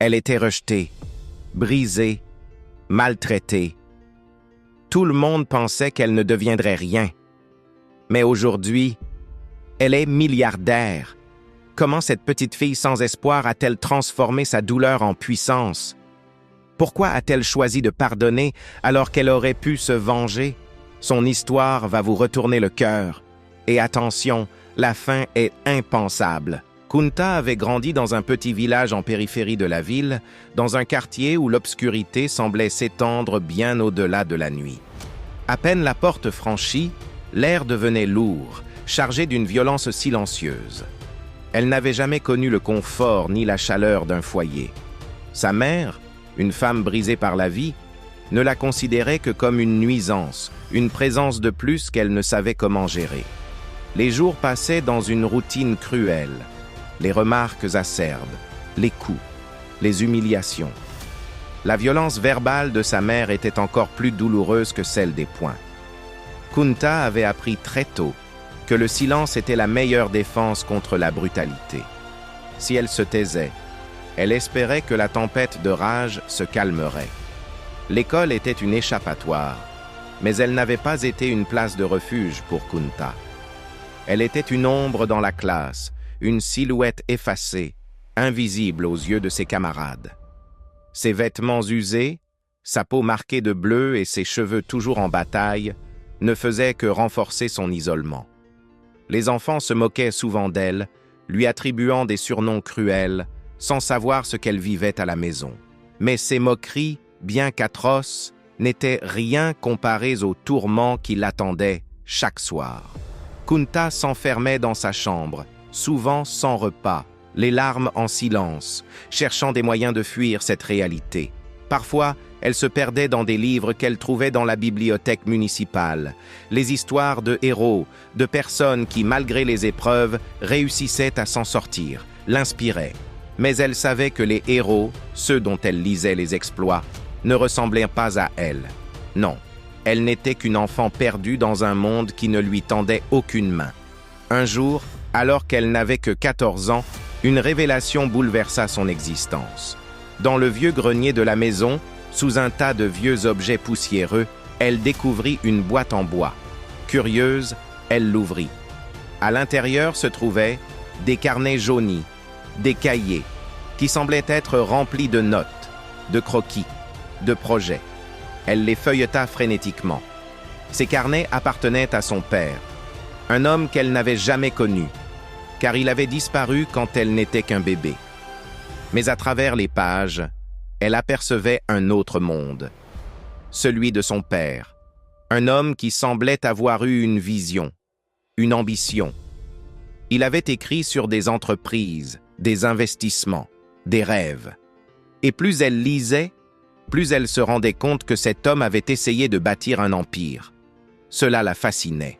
Elle était rejetée, brisée, maltraitée. Tout le monde pensait qu'elle ne deviendrait rien. Mais aujourd'hui, elle est milliardaire. Comment cette petite fille sans espoir a-t-elle transformé sa douleur en puissance? Pourquoi a-t-elle choisi de pardonner alors qu'elle aurait pu se venger? Son histoire va vous retourner le cœur. Et attention, la fin est impensable. Kunta avait grandi dans un petit village en périphérie de la ville, dans un quartier où l'obscurité semblait s'étendre bien au-delà de la nuit. À peine la porte franchie, l'air devenait lourd, chargé d'une violence silencieuse. Elle n'avait jamais connu le confort ni la chaleur d'un foyer. Sa mère, une femme brisée par la vie, ne la considérait que comme une nuisance, une présence de plus qu'elle ne savait comment gérer. Les jours passaient dans une routine cruelle. Les remarques acerbes, les coups, les humiliations. La violence verbale de sa mère était encore plus douloureuse que celle des poings. Kunta avait appris très tôt que le silence était la meilleure défense contre la brutalité. Si elle se taisait, elle espérait que la tempête de rage se calmerait. L'école était une échappatoire, mais elle n'avait pas été une place de refuge pour Kunta. Elle était une ombre dans la classe, une silhouette effacée, invisible aux yeux de ses camarades. Ses vêtements usés, sa peau marquée de bleu et ses cheveux toujours en bataille ne faisaient que renforcer son isolement. Les enfants se moquaient souvent d'elle, lui attribuant des surnoms cruels, sans savoir ce qu'elle vivait à la maison. Mais ces moqueries, bien qu'atroces, n'étaient rien comparées aux tourments qui l'attendaient chaque soir. Kunta s'enfermait dans sa chambre, souvent sans repas, les larmes en silence, cherchant des moyens de fuir cette réalité. Parfois, elle se perdait dans des livres qu'elle trouvait dans la bibliothèque municipale, les histoires de héros, de personnes qui, malgré les épreuves, réussissaient à s'en sortir, l'inspiraient. Mais elle savait que les héros, ceux dont elle lisait les exploits, ne ressemblaient pas à elle. Non, elle n'était qu'une enfant perdue dans un monde qui ne lui tendait aucune main. Un jour, alors qu'elle n'avait que 14 ans, une révélation bouleversa son existence. Dans le vieux grenier de la maison, sous un tas de vieux objets poussiéreux, elle découvrit une boîte en bois. Curieuse, elle l'ouvrit. À l'intérieur se trouvaient des carnets jaunis, des cahiers, qui semblaient être remplis de notes, de croquis, de projets. Elle les feuilleta frénétiquement. Ces carnets appartenaient à son père, un homme qu'elle n'avait jamais connu, car il avait disparu quand elle n'était qu'un bébé. Mais à travers les pages, elle apercevait un autre monde, celui de son père, un homme qui semblait avoir eu une vision, une ambition. Il avait écrit sur des entreprises, des investissements, des rêves. Et plus elle lisait, plus elle se rendait compte que cet homme avait essayé de bâtir un empire. Cela la fascinait.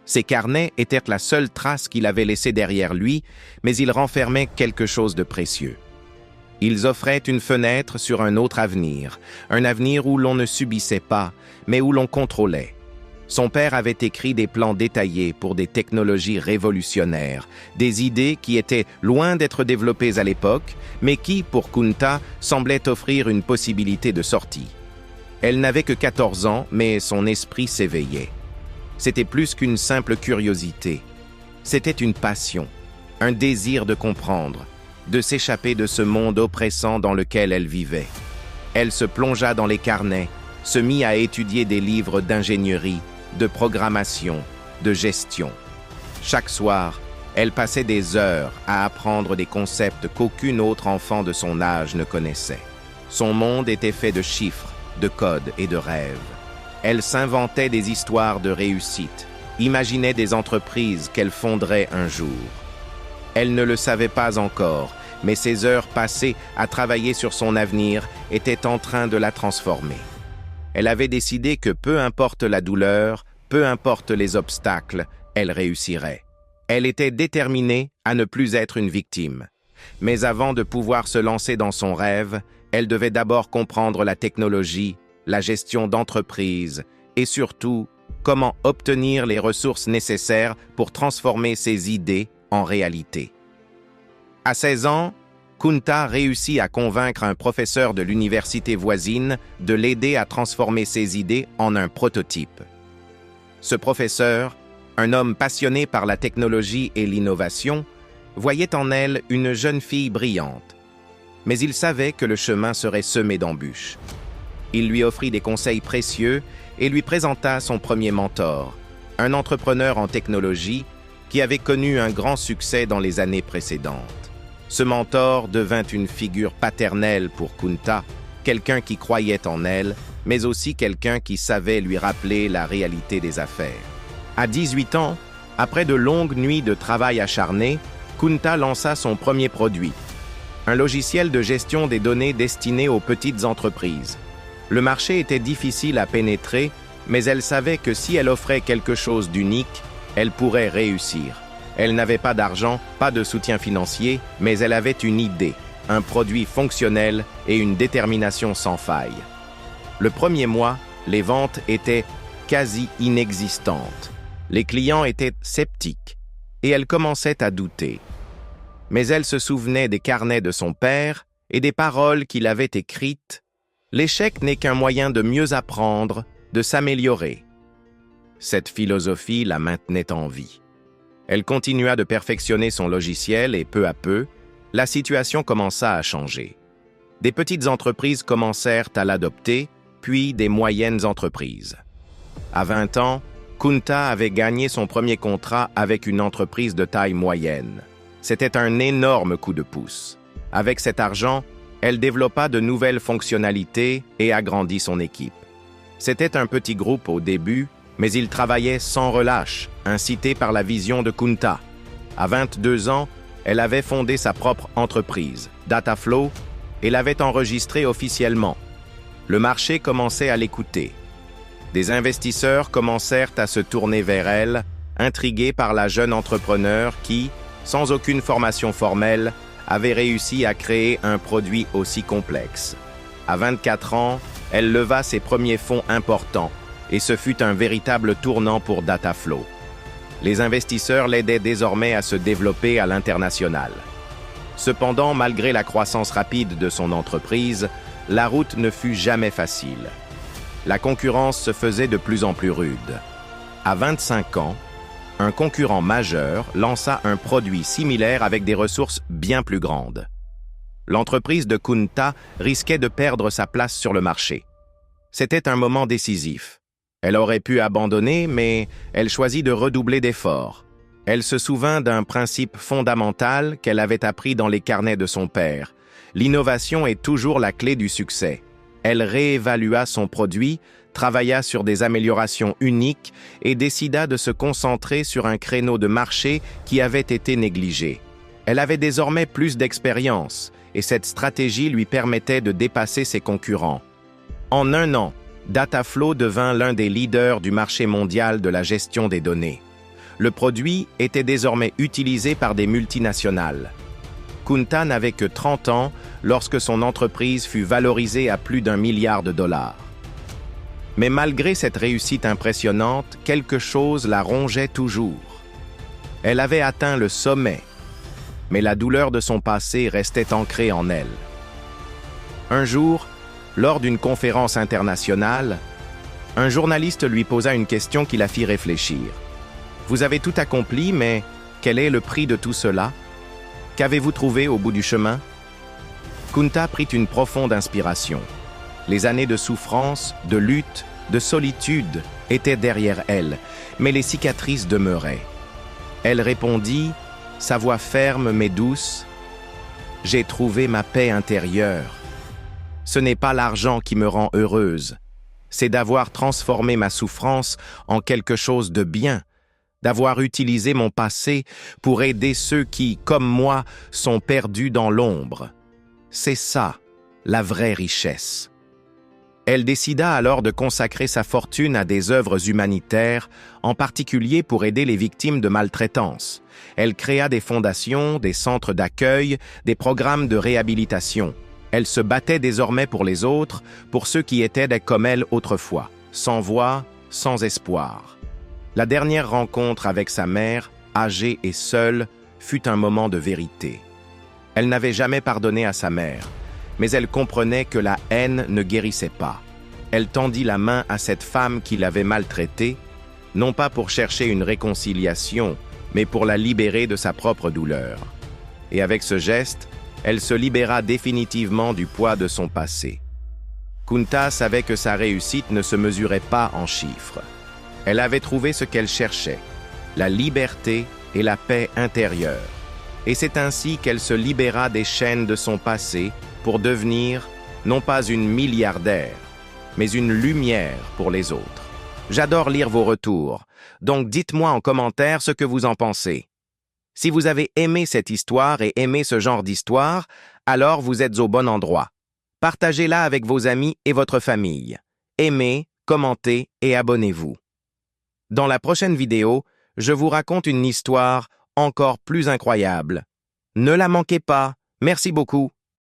Ces carnets étaient la seule trace qu'il avait laissée derrière lui, mais ils renfermaient quelque chose de précieux. Ils offraient une fenêtre sur un autre avenir, un avenir où l'on ne subissait pas, mais où l'on contrôlait. Son père avait écrit des plans détaillés pour des technologies révolutionnaires, des idées qui étaient loin d'être développées à l'époque, mais qui, pour Kunta, semblaient offrir une possibilité de sortie. Elle n'avait que 14 ans, mais son esprit s'éveillait. C'était plus qu'une simple curiosité. C'était une passion, un désir de comprendre, de s'échapper de ce monde oppressant dans lequel elle vivait. Elle se plongea dans les carnets, se mit à étudier des livres d'ingénierie, de programmation, de gestion. Chaque soir, elle passait des heures à apprendre des concepts qu'aucun autre enfant de son âge ne connaissait. Son monde était fait de chiffres, de codes et de rêves. Elle s'inventait des histoires de réussite, imaginait des entreprises qu'elle fonderait un jour. Elle ne le savait pas encore, mais ses heures passées à travailler sur son avenir étaient en train de la transformer. Elle avait décidé que peu importe la douleur, peu importe les obstacles, elle réussirait. Elle était déterminée à ne plus être une victime. Mais avant de pouvoir se lancer dans son rêve, elle devait d'abord comprendre la technologie, la gestion d'entreprise et surtout, comment obtenir les ressources nécessaires pour transformer ses idées en réalité. À 16 ans, Kunta réussit à convaincre un professeur de l'université voisine de l'aider à transformer ses idées en un prototype. Ce professeur, un homme passionné par la technologie et l'innovation, voyait en elle une jeune fille brillante. Mais il savait que le chemin serait semé d'embûches. Il lui offrit des conseils précieux et lui présenta son premier mentor, un entrepreneur en technologie qui avait connu un grand succès dans les années précédentes. Ce mentor devint une figure paternelle pour Kunta, quelqu'un qui croyait en elle, mais aussi quelqu'un qui savait lui rappeler la réalité des affaires. À 18 ans, après de longues nuits de travail acharné, Kunta lança son premier produit, un logiciel de gestion des données destiné aux petites entreprises. Le marché était difficile à pénétrer, mais elle savait que si elle offrait quelque chose d'unique, elle pourrait réussir. Elle n'avait pas d'argent, pas de soutien financier, mais elle avait une idée, un produit fonctionnel et une détermination sans faille. Le premier mois, les ventes étaient quasi inexistantes. Les clients étaient sceptiques et elle commençait à douter. Mais elle se souvenait des carnets de son père et des paroles qu'il avait écrites. L'échec n'est qu'un moyen de mieux apprendre, de s'améliorer. Cette philosophie la maintenait en vie. Elle continua de perfectionner son logiciel et peu à peu, la situation commença à changer. Des petites entreprises commencèrent à l'adopter, puis des moyennes entreprises. À 20 ans, Kunta avait gagné son premier contrat avec une entreprise de taille moyenne. C'était un énorme coup de pouce. Avec cet argent, elle développa de nouvelles fonctionnalités et agrandit son équipe. C'était un petit groupe au début, mais il travaillait sans relâche, incité par la vision de Kunta. À 22 ans, elle avait fondé sa propre entreprise, Dataflow, et l'avait enregistrée officiellement. Le marché commençait à l'écouter. Des investisseurs commencèrent à se tourner vers elle, intrigués par la jeune entrepreneur qui, sans aucune formation formelle, avait réussi à créer un produit aussi complexe. À 24 ans, elle leva ses premiers fonds importants, et ce fut un véritable tournant pour Dataflow. Les investisseurs l'aidaient désormais à se développer à l'international. Cependant, malgré la croissance rapide de son entreprise, la route ne fut jamais facile. La concurrence se faisait de plus en plus rude. À 25 ans, un concurrent majeur lança un produit similaire avec des ressources bien plus grandes. L'entreprise de Kunta risquait de perdre sa place sur le marché. C'était un moment décisif. Elle aurait pu abandonner, mais elle choisit de redoubler d'efforts. Elle se souvint d'un principe fondamental qu'elle avait appris dans les carnets de son père. L'innovation est toujours la clé du succès. Elle réévalua son produit, travailla sur des améliorations uniques et décida de se concentrer sur un créneau de marché qui avait été négligé. Elle avait désormais plus d'expérience et cette stratégie lui permettait de dépasser ses concurrents. En un an, Dataflow devint l'un des leaders du marché mondial de la gestion des données. Le produit était désormais utilisé par des multinationales. Kunta n'avait que 30 ans lorsque son entreprise fut valorisée à plus d'1 milliard de dollars. Mais malgré cette réussite impressionnante, quelque chose la rongeait toujours. Elle avait atteint le sommet, mais la douleur de son passé restait ancrée en elle. Un jour, lors d'une conférence internationale, un journaliste lui posa une question qui la fit réfléchir. « Vous avez tout accompli, mais quel est le prix de tout cela? Qu'avez-vous trouvé au bout du chemin ?» Kunta prit une profonde inspiration. Les années de souffrance, de lutte, de solitude étaient derrière elle, mais les cicatrices demeuraient. Elle répondit, sa voix ferme mais douce, « J'ai trouvé ma paix intérieure. Ce n'est pas l'argent qui me rend heureuse, c'est d'avoir transformé ma souffrance en quelque chose de bien, d'avoir utilisé mon passé pour aider ceux qui, comme moi, sont perdus dans l'ombre. C'est ça, la vraie richesse. » Elle décida alors de consacrer sa fortune à des œuvres humanitaires, en particulier pour aider les victimes de maltraitance. Elle créa des fondations, des centres d'accueil, des programmes de réhabilitation. Elle se battait désormais pour les autres, pour ceux qui étaient comme elle autrefois, sans voix, sans espoir. La dernière rencontre avec sa mère, âgée et seule, fut un moment de vérité. Elle n'avait jamais pardonné à sa mère, mais elle comprenait que la haine ne guérissait pas. Elle tendit la main à cette femme qui l'avait maltraitée, non pas pour chercher une réconciliation, mais pour la libérer de sa propre douleur. Et avec ce geste, elle se libéra définitivement du poids de son passé. Kunta savait que sa réussite ne se mesurait pas en chiffres. Elle avait trouvé ce qu'elle cherchait, la liberté et la paix intérieure. Et c'est ainsi qu'elle se libéra des chaînes de son passé pour devenir, non pas une milliardaire, mais une lumière pour les autres. J'adore lire vos retours, donc dites-moi en commentaire ce que vous en pensez. Si vous avez aimé cette histoire et aimé ce genre d'histoire, alors vous êtes au bon endroit. Partagez-la avec vos amis et votre famille. Aimez, commentez et abonnez-vous. Dans la prochaine vidéo, je vous raconte une histoire encore plus incroyable. Ne la manquez pas. Merci beaucoup.